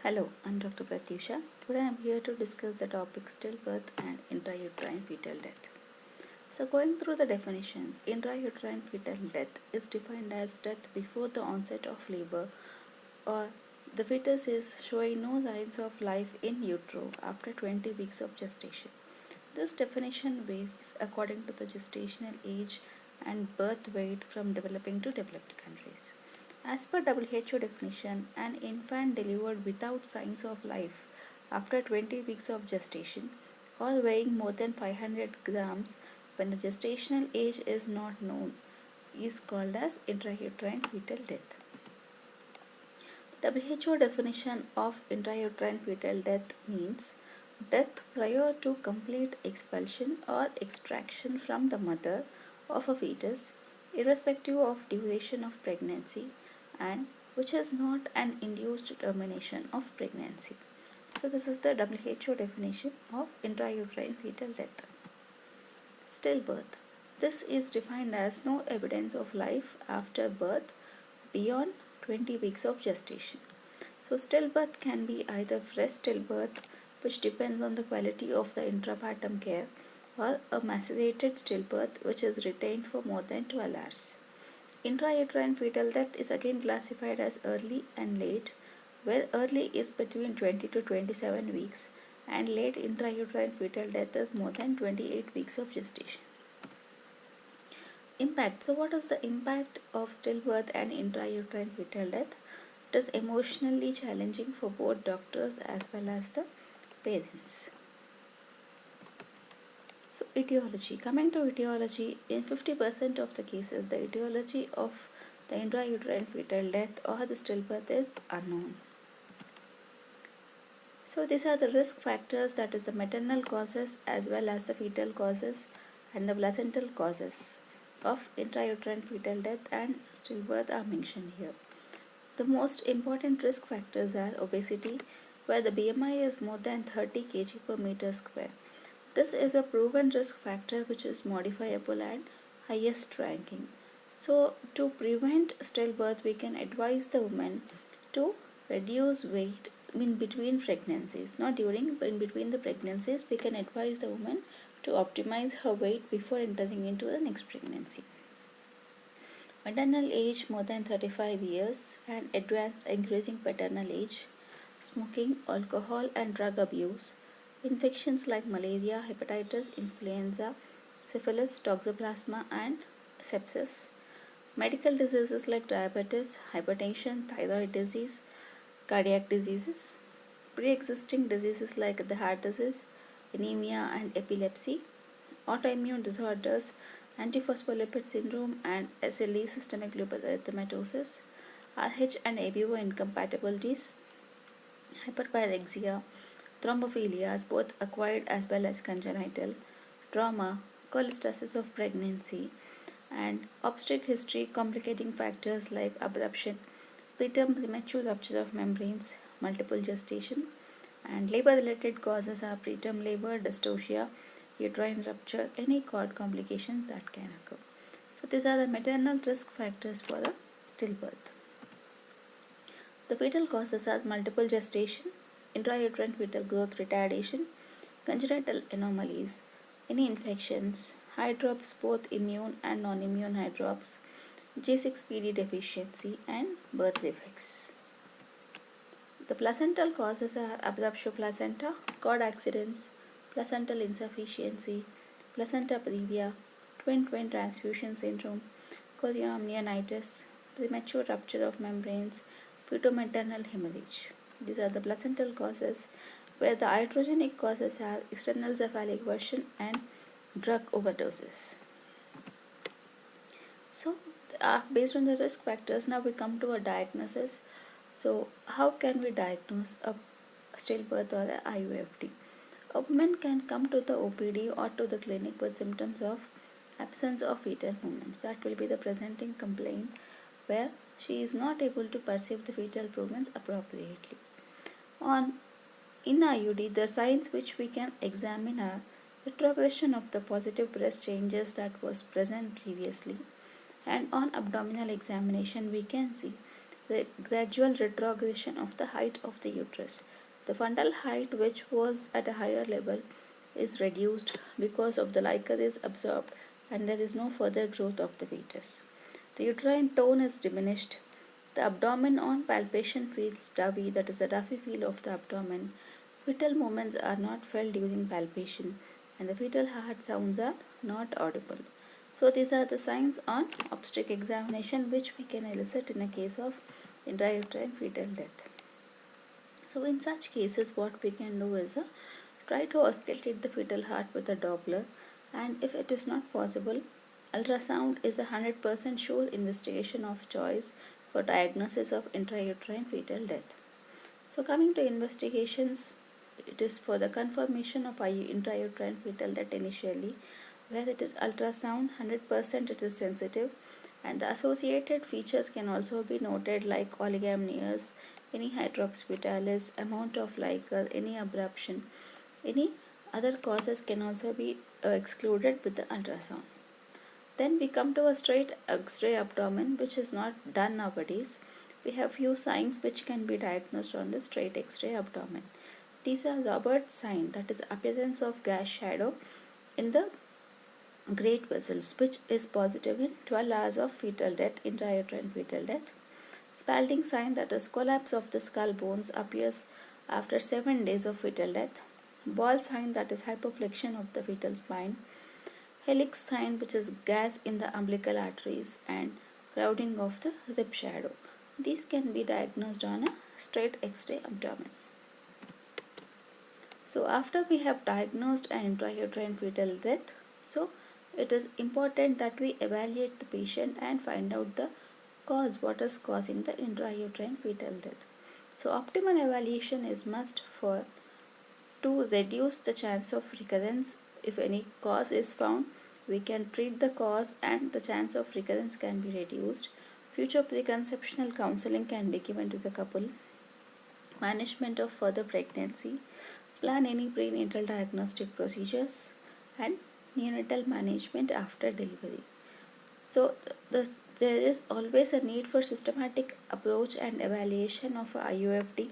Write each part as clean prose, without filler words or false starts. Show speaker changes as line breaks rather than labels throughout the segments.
Hello, I'm Dr. Pratyusha. Today I'm here to discuss the topic stillbirth and intrauterine fetal death. So, going through the definitions, intrauterine fetal death is defined as death before the onset of labor or the fetus is showing no signs of life in utero after 20 weeks of gestation. This definition varies according to the gestational age and birth weight from developing to developed countries. As per WHO definition, an infant delivered without signs of life after 20 weeks of gestation or weighing more than 500 grams when the gestational age is not known is called as intrauterine fetal death. WHO definition of intrauterine fetal death means death prior to complete expulsion or extraction from the mother of a fetus, irrespective of duration of pregnancy, and which is not an induced termination of pregnancy. So, this is the WHO definition of intrauterine fetal death. Stillbirth. This is defined as no evidence of life after birth beyond 20 weeks of gestation. So, stillbirth can be either fresh stillbirth, which depends on the quality of the intrapartum care, or a macerated stillbirth, which is retained for more than 12 hours. Intrauterine fetal death is again classified as early and late, where early is between 20 to 27 weeks and late intrauterine fetal death is more than 28 weeks of gestation. Impact. So, what is the impact of stillbirth and intrauterine fetal death? It is emotionally challenging for both doctors as well as the parents. So, etiology. Coming to etiology, in 50% of the cases, the etiology of the intrauterine fetal death or the stillbirth is unknown. So, these are the risk factors, that is the maternal causes as well as the fetal causes and the placental causes of intrauterine fetal death and stillbirth are mentioned here. The most important risk factors are obesity, where the BMI is more than 30 kg per meter square. This is a proven risk factor which is modifiable and highest ranking. So, to prevent stillbirth, we can advise the woman to reduce weight in between pregnancies, not during, but in between the pregnancies. We can advise the woman to optimize her weight before entering into the next pregnancy. Maternal age more than 35 years and advanced increasing paternal age, smoking, alcohol and drug abuse, infections like malaria, hepatitis, influenza, syphilis, toxoplasma and sepsis, medical diseases like diabetes, hypertension, thyroid disease, cardiac diseases, pre-existing diseases like the heart disease, anemia and epilepsy, autoimmune disorders, antiphospholipid syndrome and SLE, systemic lupus erythematosus, RH and ABO incompatibilities, hyperpyrexia, thrombophilias, both acquired as well as congenital, trauma, cholestasis of pregnancy, and obstetric history complicating factors like abruption, preterm premature rupture of membranes, multiple gestation, and labor related causes are preterm labor, dystocia, uterine rupture, any cord complications that can occur. So, these are the maternal risk factors for the stillbirth. The fetal causes are multiple gestation, intrauterine fetal growth retardation, congenital anomalies, any infections, hydrops, both immune and non immune hydrops, J6PD deficiency, and birth defects. The placental causes are abruptio placenta, cord accidents, placental insufficiency, placenta previa, twin transfusion syndrome, chorioamnionitis, premature rupture of membranes, fetomaternal hemorrhage. These are the placental causes, where the iatrogenic causes are external cephalic version and drug overdoses. So, based on the risk factors, now we come to a diagnosis. So, how can we diagnose a stillbirth or a IUFD? A woman can come to the OPD or to the clinic with symptoms of absence of fetal movements. That will be the presenting complaint where she is not able to perceive the fetal movements appropriately. In IUD, the signs which we can examine are retrogression of the positive breast changes that was present previously, and on abdominal examination we can see the gradual retrogression of the height of the uterus. The fundal height, which was at a higher level, is reduced because of the liquor is absorbed and there is no further growth of the fetus. The uterine tone is diminished. The abdomen on palpation feels doughy, that is, a duffy feel of the abdomen. Fetal movements are not felt during palpation, and the fetal heart sounds are not audible. So, these are the signs on obstetric examination which we can elicit in a case of intrauterine fetal death. So, in such cases, what we can do is try to auscultate the fetal heart with a Doppler, and if it is not possible, ultrasound is a 100% sure investigation of choice for diagnosis of intrauterine fetal death. So, coming to investigations, it is for the confirmation of intrauterine fetal death initially, where it is ultrasound, 100% it is sensitive, and the associated features can also be noted like oligamenous, any hydrops vitalis, amount of liquor, any abruption, any other causes can also be excluded with the ultrasound. Then we come to a straight X-ray abdomen, which is not done nowadays. We have few signs which can be diagnosed on the straight X-ray abdomen. These are Robert's sign, that is appearance of gas shadow in the great vessels, which is positive in 12 hours of fetal death, intrauterine fetal death. Spalding sign, that is collapse of the skull bones, appears after 7 days of fetal death. Ball sign, that is hypoflexion of the fetal spine. Helix sign, which is gas in the umbilical arteries, and crowding of the rib shadow. These can be diagnosed on a straight X-ray abdomen. So after we have diagnosed an intrauterine fetal death, so it is important that we evaluate the patient and find out the cause, what is causing the intrauterine fetal death. So optimal evaluation is must for to reduce the chance of recurrence. If any cause is found, we can treat the cause and the chance of recurrence can be reduced. Future preconceptional counseling can be given to the couple. Management of further pregnancy, plan any prenatal diagnostic procedures, and neonatal management after delivery. So there is always a need for systematic approach and evaluation of a IUFD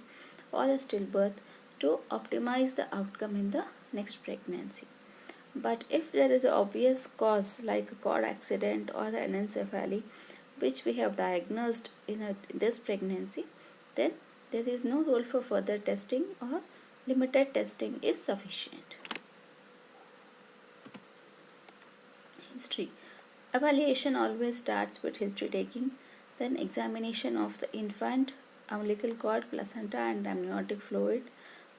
or a stillbirth to optimize the outcome in the next pregnancy. But if there is an obvious cause like a cord accident or an anencephaly which we have diagnosed in this pregnancy, then there is no role for further testing or limited testing is sufficient. History. Evaluation always starts with history taking, then examination of the infant, umbilical cord, placenta and amniotic fluid.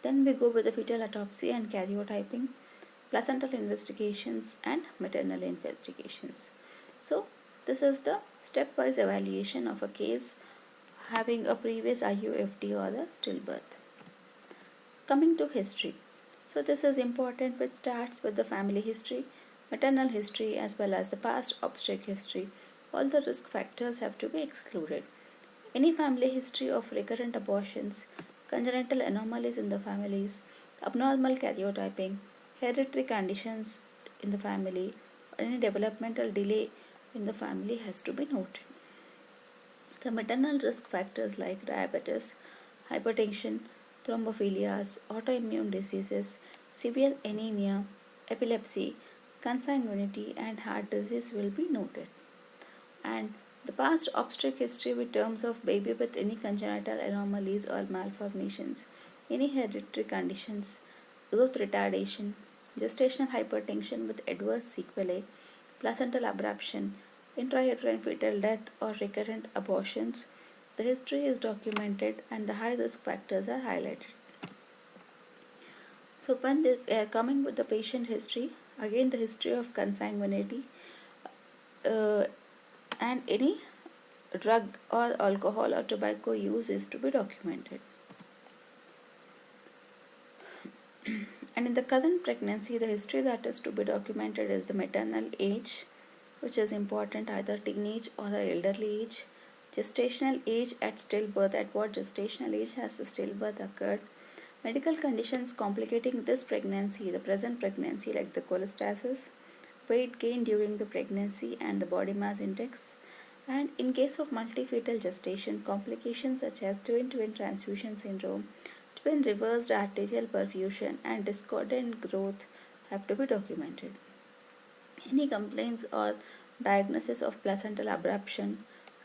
Then we go with the fetal autopsy and karyotyping, placental investigations and maternal investigations. So this is the stepwise evaluation of a case having a previous IUFD or a stillbirth. Coming to history. So this is important, which starts with the family history, maternal history as well as the past obstetric history. All the risk factors have to be excluded. Any family history of recurrent abortions, congenital anomalies in the families, abnormal karyotyping, hereditary conditions in the family, or any developmental delay in the family has to be noted. The maternal risk factors like diabetes, hypertension, thrombophilias, autoimmune diseases, severe anemia, epilepsy, consanguinity, and heart disease will be noted. And the past obstetric history with terms of baby with any congenital anomalies or malformations, any hereditary conditions, growth retardation, gestational hypertension with adverse sequelae, placental abruption, intrauterine fetal death or recurrent abortions. The history is documented and the high risk factors are highlighted. So when coming with the patient history, again the history of consanguinity uh, and any drug or alcohol or tobacco use is to be documented. And in the current pregnancy, the history that is to be documented is the maternal age, which is important, either teenage or the elderly age. Gestational age at stillbirth, at what gestational age has the stillbirth occurred. Medical conditions complicating this pregnancy, the present pregnancy, like the cholestasis, weight gain during the pregnancy and the body mass index, And in case of multifetal gestation, complications such as twin-twin transfusion syndrome, twin reversed arterial perfusion, and discordant growth have to be documented. Any complaints or diagnosis of placental abruption,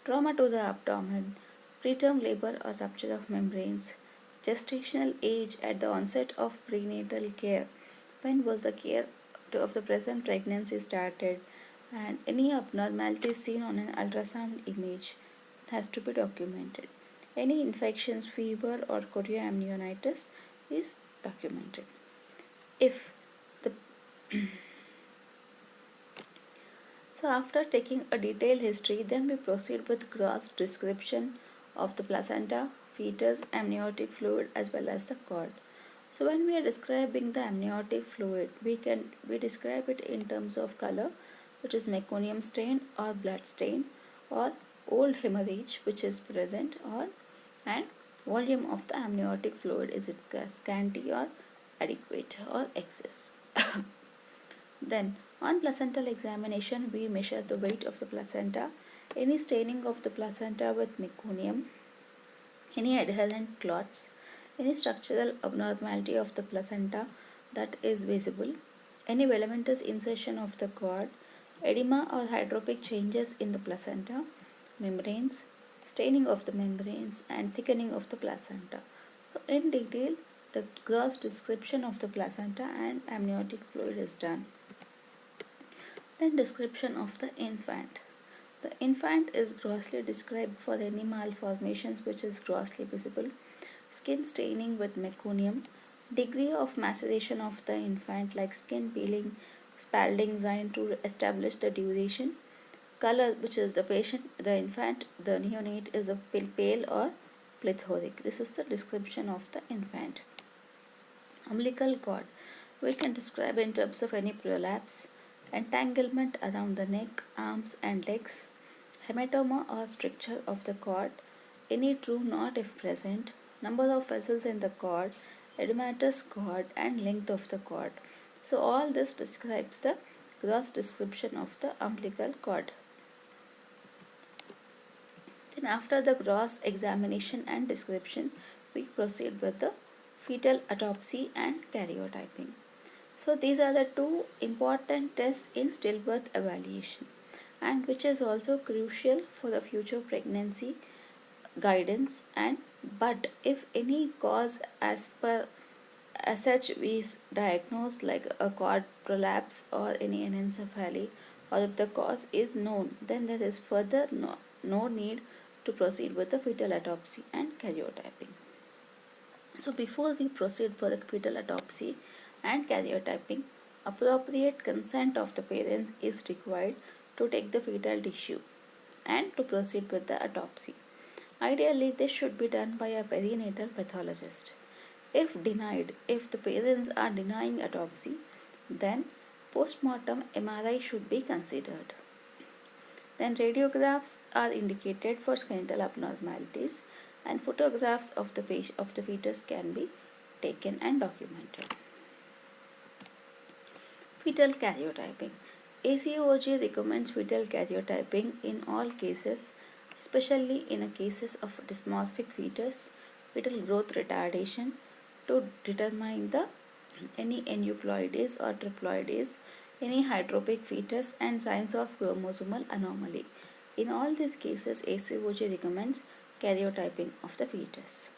trauma to the abdomen, preterm labor or rupture of membranes, gestational age at the onset of prenatal care, when was the care of the present pregnancy started, and any abnormalities seen on an ultrasound image has to be documented. Any infections, fever or chorioamnionitis is documented. If the So after taking a detailed history, then we proceed with gross description of the placenta, fetus, amniotic fluid as well as the cord. So when we are describing the amniotic fluid, we describe it in terms of color, which is meconium stain or blood stain, or old hemorrhage which is present, or and volume of the amniotic fluid, is it scanty or adequate or excess. Then, on placental examination, we measure the weight of the placenta, any staining of the placenta with meconium, any adherent clots, any structural abnormality of the placenta that is visible, any velamentous insertion of the cord, edema or hydropic changes in the placenta, membranes, staining of the membranes, and thickening of the placenta. So, in detail, the gross description of the placenta and amniotic fluid is done. Then description of the infant. The infant is grossly described for any malformations which is grossly visible, skin staining with meconium, degree of maceration of the infant like skin peeling, spalding sign to establish the duration, color which is the infant, the neonate is a pale or plethoric. This is the description of the infant. Umbilical cord. We can describe in terms of any prolapse, entanglement around the neck, arms and legs, hematoma or stricture of the cord, any true knot if present, number of vessels in the cord, edematous cord and length of the cord. So all this describes the gross description of the umbilical cord. Then after the gross examination and description, we proceed with the fetal autopsy and karyotyping. So these are the two important tests in stillbirth evaluation, and which is also crucial for the future pregnancy guidance. And but if any cause as such is diagnosed like a cord prolapse or any anencephaly, or if the cause is known, then there is further no need to proceed with the fetal autopsy and karyotyping. So before we proceed for the fetal autopsy and karyotyping, appropriate consent of the parents is required to take the fetal tissue and to proceed with the autopsy. Ideally, this should be done by a perinatal pathologist. If the parents are denying autopsy, then post-mortem MRI should be considered. Then radiographs are indicated for skeletal abnormalities, and photographs of the fetus can be taken and documented. Fetal karyotyping. ACOG recommends fetal karyotyping in all cases, especially in cases of dysmorphic fetus, fetal growth retardation, to determine the any aneuploidies or triploidies, any hydropic fetus, and signs of chromosomal anomaly. In all these cases, ACOG recommends karyotyping of the fetus.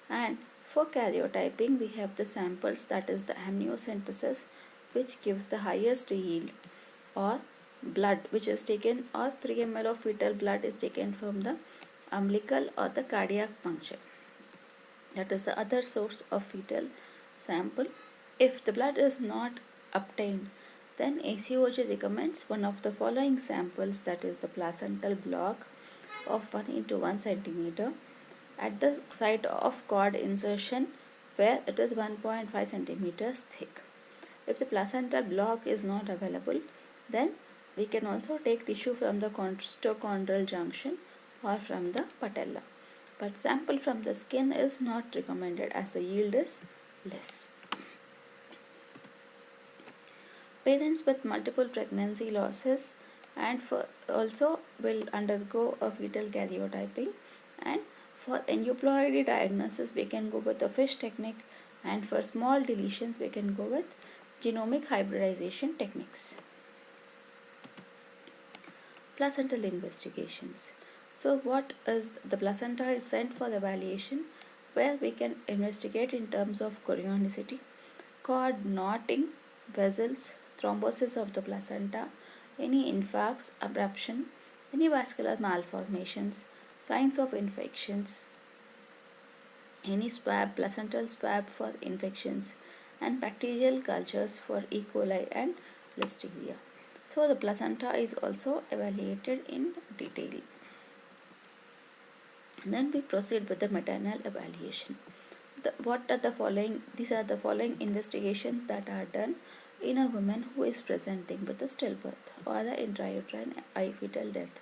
And for karyotyping, we have the samples, that is the amniocentesis, which gives the highest yield, or blood which is taken, or 3 ml of fetal blood is taken from the umbilical or the cardiac puncture. That is the other source of fetal sample. If the blood is not obtained, then ACOG recommends one of the following samples, that is the placental block of 1 × 1 centimeter at the site of cord insertion, where it is 1.5 centimeters thick. If the placental block is not available, then we can also take tissue from the costochondral junction or from the patella. But sample from the skin is not recommended as the yield is less. Parents with multiple pregnancy losses and for also will undergo a fetal karyotyping. And for aneuploidy diagnosis we can go with the fish technique, and for small deletions we can go with genomic hybridization techniques. Placental investigations. So what is the placenta is sent for evaluation, where we can investigate in terms of chorionicity, cord knotting, vessels, thrombosis of the placenta, any infarcts, abruption, any vascular malformations, signs of infections, any swab, placental swab for infections, and bacterial cultures for E. coli and Listeria. So the placenta is also evaluated in detail. Then we proceed with the maternal evaluation. What are the following? These are the following investigations that are done in a woman who is presenting with a stillbirth or the intrauterine fetal death.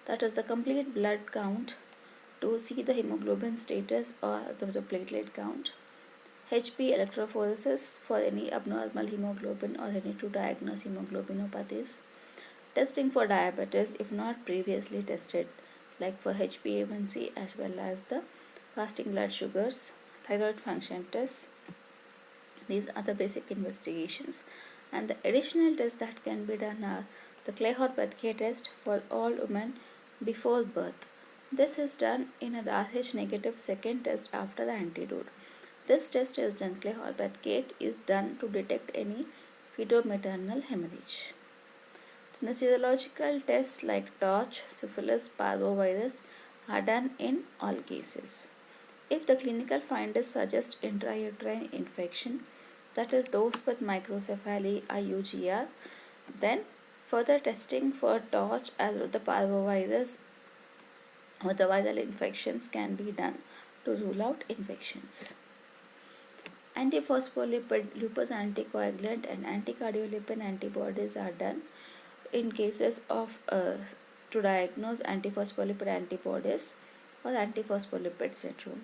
That is the complete blood count to see the hemoglobin status or the platelet count, HP electrophoresis for any abnormal hemoglobin or any to diagnose hemoglobinopathies, testing for diabetes if not previously tested, like for HbA1c as well as the fasting blood sugars, thyroid function tests. These are the basic investigations, and the additional tests that can be done are the Clay-Horpathe test for all women before birth. This is done in a Rh negative second test after the antidote. This test is done, Clay-Horpathe is done to detect any fetal-maternal hemorrhage. The serological tests like torch, syphilis, parvovirus are done in all cases. If the clinical findings suggest intrauterine infection, that is those with microcephaly IUGR, then further testing for torch as well the parvovirus or the viral infections can be done to rule out infections. Antiphospholipid, lupus anticoagulant and anticardiolipin antibodies are done in cases of to diagnose antiphospholipid antibodies or antiphospholipid syndrome.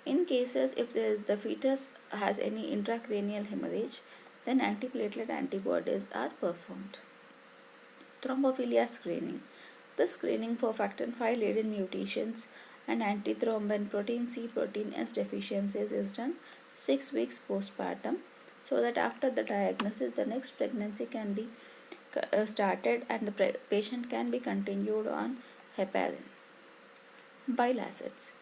In cases if the fetus has any intracranial hemorrhage, then antiplatelet antibodies are performed. Thrombophilia screening. This screening for factor V laden mutations and antithrombin protein C protein S deficiencies is done 6 weeks postpartum, so that after the diagnosis the next pregnancy can be started and the patient can be continued on heparin. Bile acids.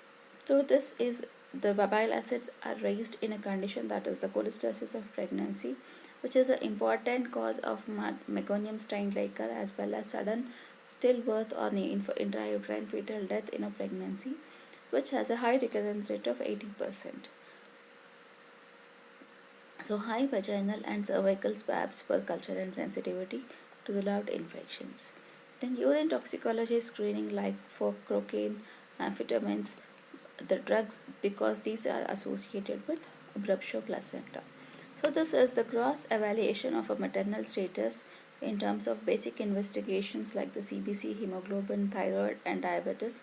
So this is the bile acids are raised in a condition that is the cholestasis of pregnancy, which is an important cause of meconium Steinleicher as well as sudden stillbirth or intrauterine fetal death in a pregnancy, which has a high recurrence rate of 80%. So high vaginal and cervical swabs for culture and sensitivity to rule out infections. Then urine toxicology screening like for cocaine, amphetamines, the drugs, because these are associated with abruptio placenta. So this is the gross evaluation of a maternal status in terms of basic investigations like the CBC, hemoglobin, thyroid and diabetes.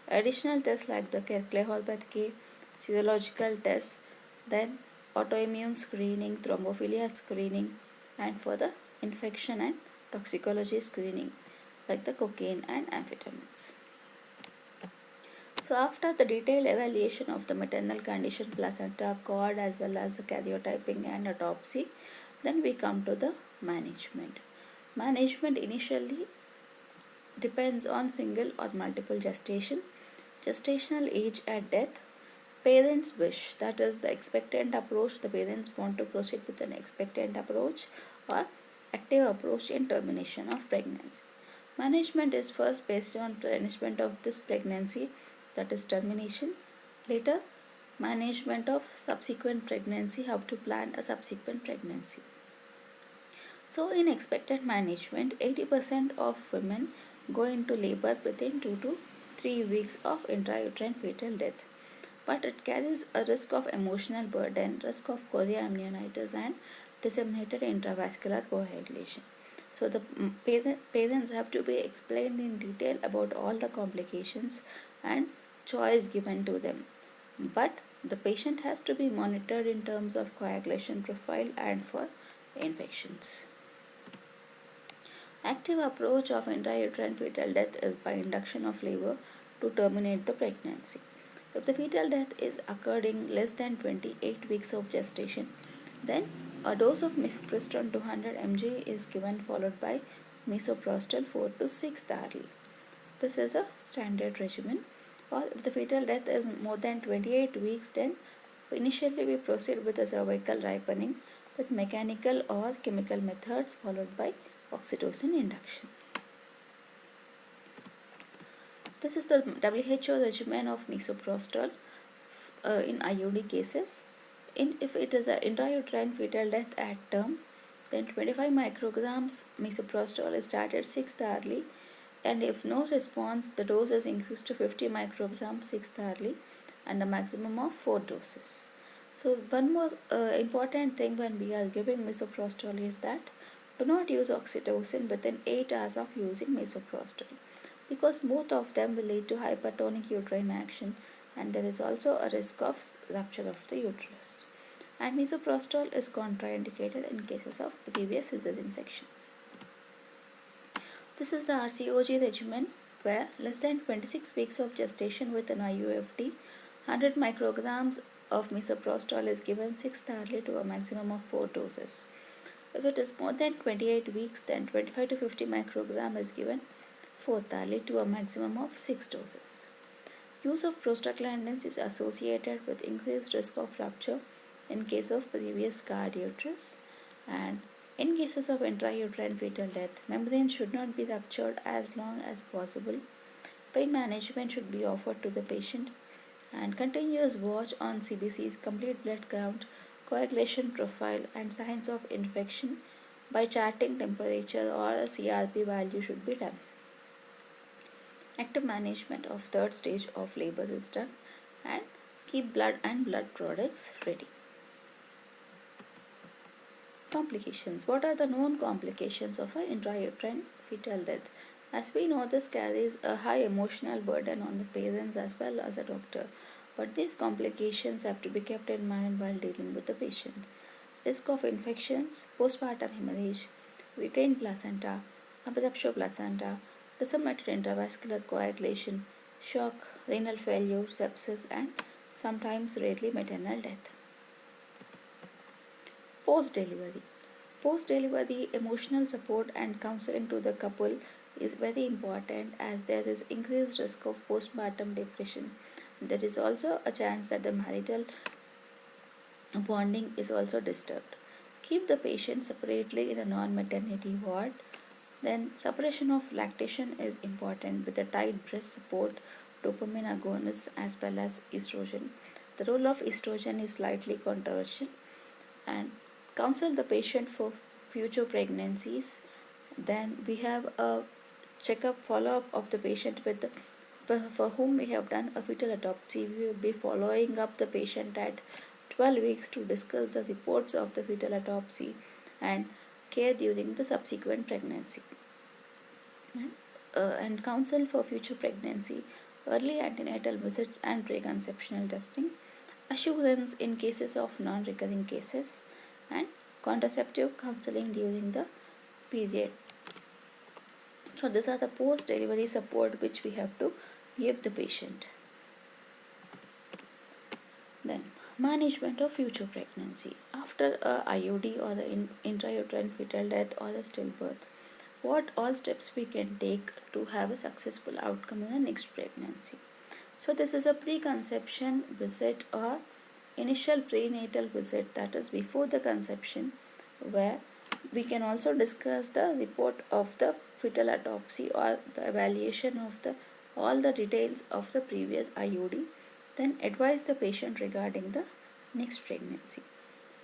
Additional tests like the Clay-Horpathe, serological tests, then autoimmune screening, thrombophilia screening, and for the infection and toxicology screening like the cocaine and amphetamines. So after the detailed evaluation of the maternal condition, placenta, cord as well as the karyotyping and autopsy, then we come to the management. Management initially depends on single or multiple gestation, gestational age at death, parents' wish, that is the expectant approach, the parents want to proceed with an expectant approach or active approach in termination of pregnancy. Management is first based on management of this pregnancy, that is termination. Later, management of subsequent pregnancy, how to plan a subsequent pregnancy. So in expectant management, 80% of women go into labor within 2 to 3 weeks of intrauterine fetal death. But it carries a risk of emotional burden, risk of chorioamnionitis and disseminated intravascular coagulation. So the parents have to be explained in detail about all the complications and choice given to them. But the patient has to be monitored in terms of coagulation profile and for infections. Active approach of intrauterine fetal death is by induction of labor to terminate the pregnancy. If the fetal death is occurring less than 28 weeks of gestation, then a dose of mifepristone 200 mg is given followed by misoprostol 4 to 6 daily. This is a standard regimen. Or if the fetal death is more than 28 weeks, then initially we proceed with a cervical ripening with mechanical or chemical methods followed by oxytocin induction. This is the WHO regimen of misoprostol in IUD cases. If it is an intrauterine fetal death at term, then 25 micrograms misoprostol is started 6th hourly, and if no response, the dose is increased to 50 micrograms 6th hourly and a maximum of 4 doses. So one more important thing when we are giving misoprostol is that do not use oxytocin within 8 hours of using misoprostol, because both of them will lead to hypertonic uterine action, and there is also a risk of rupture of the uterus. And misoprostol is contraindicated in cases of previous cesarean section. This is the RCOG regimen where less than 26 weeks of gestation with an IUFD, 100 micrograms of misoprostol is given 6th hourly to a maximum of 4 doses. If it is more than 28 weeks, then 25 to 50 microgram is given 4th hourly to a maximum of 6 doses. Use of prostaglandins is associated with increased risk of rupture in case of previous scarred uterus, and in cases of intrauterine fetal death, membrane should not be ruptured as long as possible. Pain management should be offered to the patient, and continuous watch on CBC's complete blood count, coagulation profile, and signs of infection by charting temperature or a CRP value should be done. Active management of third stage of labor is done, and keep blood and blood products ready. Complications. What are the known complications of an intrauterine fetal death? As we know, this carries a high emotional burden on the parents as well as a doctor, but these complications have to be kept in mind while dealing with the patient. Risk of infections, postpartum hemorrhage, retained placenta, abruptio placenta, disseminated intravascular coagulation, shock, renal failure, sepsis, and sometimes rarely maternal death. Post-delivery. Post-delivery emotional support and counseling to the couple is very important, as there is increased risk of postpartum depression. There is also a chance that the marital bonding is also disturbed. Keep the patient separately in a non-maternity ward. Then separation of lactation is important with the tight breast support, dopamine agonists as well as estrogen. The role of estrogen is slightly controversial, and counsel the patient for future pregnancies. Then we have a checkup follow-up of the patient with for whom we have done a fetal autopsy. We will be following up the patient at 12 weeks to discuss the reports of the fetal autopsy and care during the subsequent pregnancy. And counsel for future pregnancy, early antenatal visits and preconceptional testing, assurance in cases of non-recurring cases, and contraceptive counseling during the period. So these are the post-delivery support which we have to give the patient. Then management of future pregnancy. After a IUD or the intrauterine fetal death or a stillbirth, what all steps we can take to have a successful outcome in the next pregnancy. So this is a preconception visit or initial prenatal visit, that is before the conception, where we can also discuss the report of the fetal autopsy or the evaluation of all the details of the previous IUD, then advise the patient regarding the next pregnancy.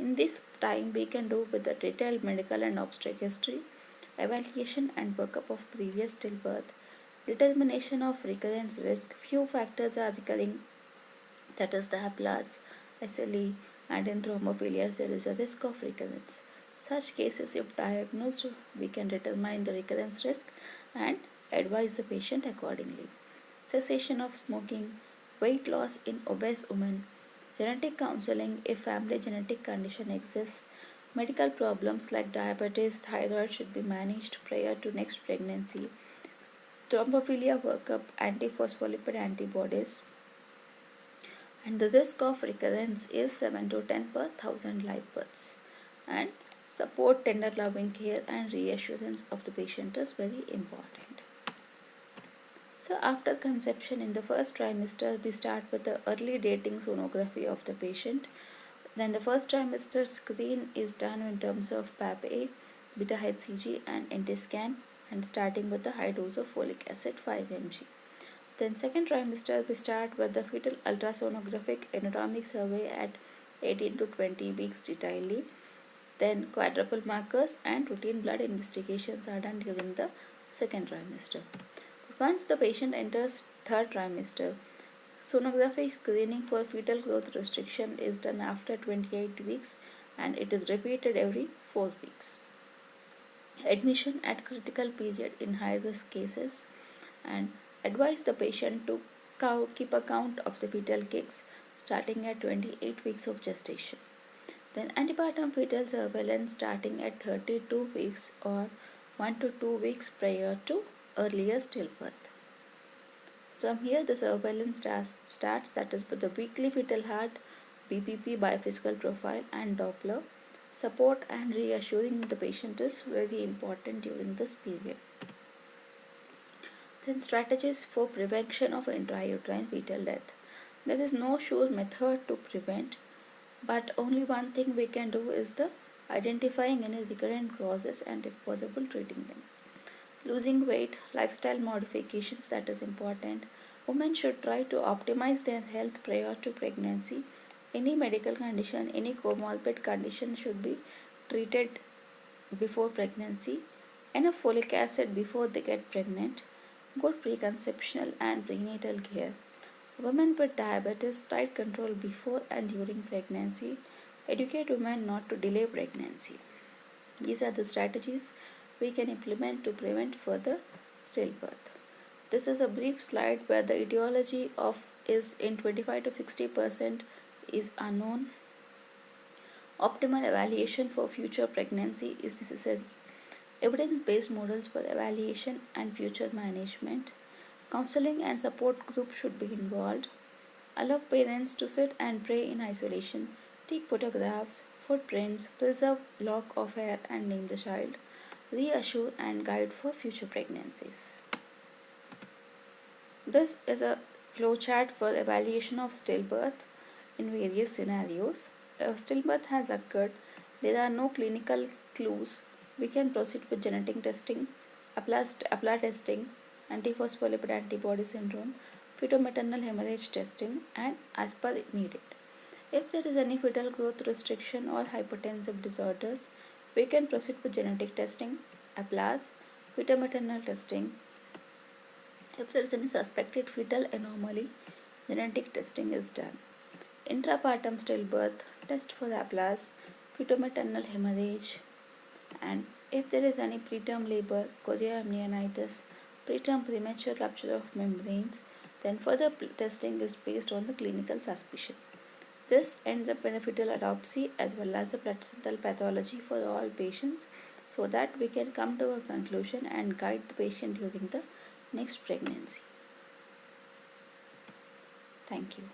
In this time we can do with the detailed medical and obstetric history, evaluation and workup of previous stillbirth, determination of recurrence risk. Few factors are recurring, that is the APLAS, SLE, and in thrombophilias there is a risk of recurrence. Such cases, if diagnosed, we can determine the recurrence risk and advise the patient accordingly. Cessation of smoking, weight loss in obese women, genetic counseling if family genetic condition exists, Medical problems like diabetes, thyroid should be managed prior to next pregnancy. Thrombophilia workup, antiphospholipid antibodies, and the risk of recurrence is 7 to 10 per 1000 live births. And support tender loving care and reassurance of the patient is very important. So after conception in the first trimester, we start with the early dating sonography of the patient. Then the first trimester screen is done in terms of PAP-A, beta-HCG and NT-scan, and starting with the high dose of folic acid 5 mg. Then second trimester we start with the fetal ultrasonographic anatomic survey at 18 to 20 weeks detailedly. Then quadruple markers and routine blood investigations are done during the second trimester. Once the patient enters third trimester, sonography screening for fetal growth restriction is done after 28 weeks and it is repeated every 4 weeks. Admission at critical period in high risk cases, and advise the patient to keep a count of the fetal kicks starting at 28 weeks of gestation. Then antepartum fetal surveillance starting at 32 weeks or 1 to 2 weeks prior to earlier stillbirth. From here the surveillance starts, that is with the weekly fetal heart, BPP biophysical profile and Doppler. Support and reassuring the patient is very important during this period. Then strategies for prevention of intrauterine fetal death. There is no sure method to prevent, but only one thing we can do is the identifying any recurrent causes and if possible treating them. Losing weight, lifestyle modifications, that is important. Women should try to optimize their health prior to pregnancy. Any medical condition, any comorbid condition should be treated before pregnancy. Enough folic acid before they get pregnant. Good preconceptional and prenatal care. Women with diabetes, tight control before and during pregnancy. Educate women not to delay pregnancy. These are the strategies we can implement to prevent further stillbirth. This is a brief slide where the etiology of is in 25 to 60% is unknown. Optimal evaluation for future pregnancy is necessary. Evidence-based models for evaluation and future management. Counseling and support group should be involved. Allow parents to sit and pray in isolation. Take photographs, footprints, preserve lock of hair and name the child. Reassure and guide for future pregnancies. This is a flowchart for evaluation of stillbirth in various scenarios. If stillbirth has occurred, there are no clinical clues. We can proceed with genetic testing, APLA testing, antiphospholipid antibody syndrome, fetal-maternal hemorrhage testing, and as per needed. If there is any fetal growth restriction or hypertensive disorders, we can proceed with genetic testing, APLAs, fetal-maternal testing. If there is any suspected fetal anomaly, genetic testing is done. Intrapartum stillbirth, test for APLAs, fetal-maternal hemorrhage, and if there is any preterm labor, chorioamnionitis, preterm premature rupture of membranes, then further testing is based on the clinical suspicion. This ends up in a fetal autopsy as well as the placental pathology for all patients so that we can come to a conclusion and guide the patient during the next pregnancy. Thank you.